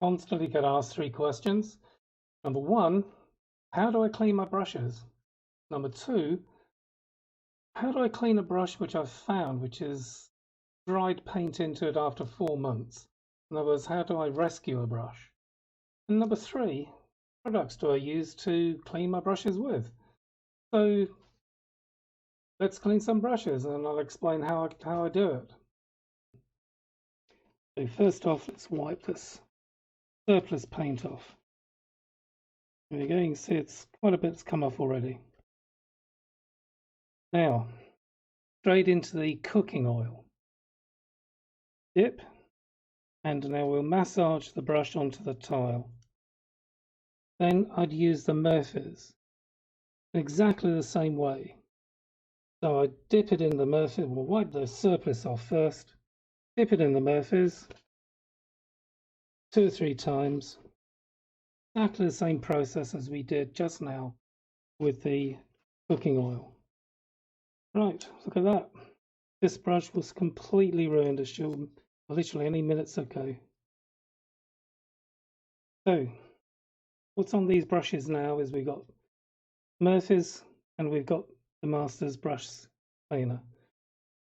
Constantly get asked three questions. Number one, how do I clean my brushes? Number two, how do I clean a brush which I've found which is dried paint into it after 4 months? In other words, how do I rescue a brush? And number three, what products do I use to clean my brushes with? So let's clean some brushes and I'll explain how I do it. So first off, let's wipe this surplus paint off. There you go, you can see it's quite a bit's come off already. Now, straight into the cooking oil. Dip, and now we'll massage the brush onto the tile. Then I'd use the Murphys exactly the same way. So I dip it in the Murphy, we'll wipe the surplus off first, dip it in the Murphys 2 or 3 times. Exactly the same process as we did just now with the cooking oil. Right, look at that. This brush was completely ruined as shown literally any minutes ago. So what's on these brushes now is we've got Murphy's and we've got the Masters brush cleaner.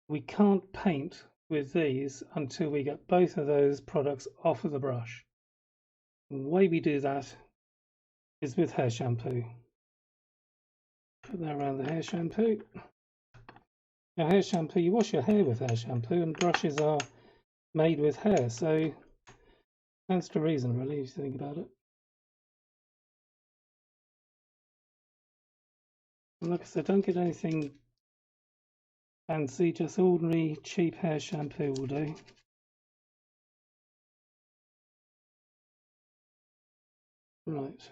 We can't paint with these until we get both of those products off of the brush. The way we do that is with hair shampoo. Put that around the hair shampoo. Now hair shampoo, you wash your hair with hair shampoo, and brushes are made with hair, so that's the reason really, if you think about it. And like I said, don't get anything fancy, just ordinary cheap hair shampoo will do. Right,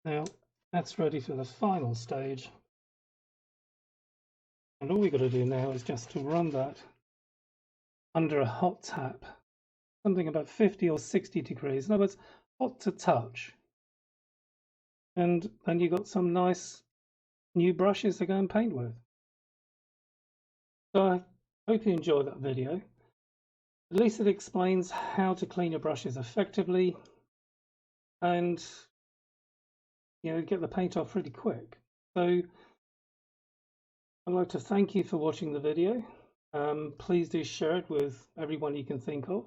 now that's ready for the final stage, and all we've got to do now is just to run that under a hot tap, something about 50 or 60 degrees, in other words, hot to touch. And then you've got some nice new brushes to go and paint with. So I hope you enjoyed that video. At least it explains how to clean your brushes effectively and get the paint off pretty quick. So I'd like to thank you for watching the video. Please do share it with everyone you can think of.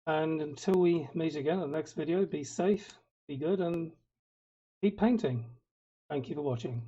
And until we meet again in the next video, be safe, be good, and keep painting. Thank you for watching.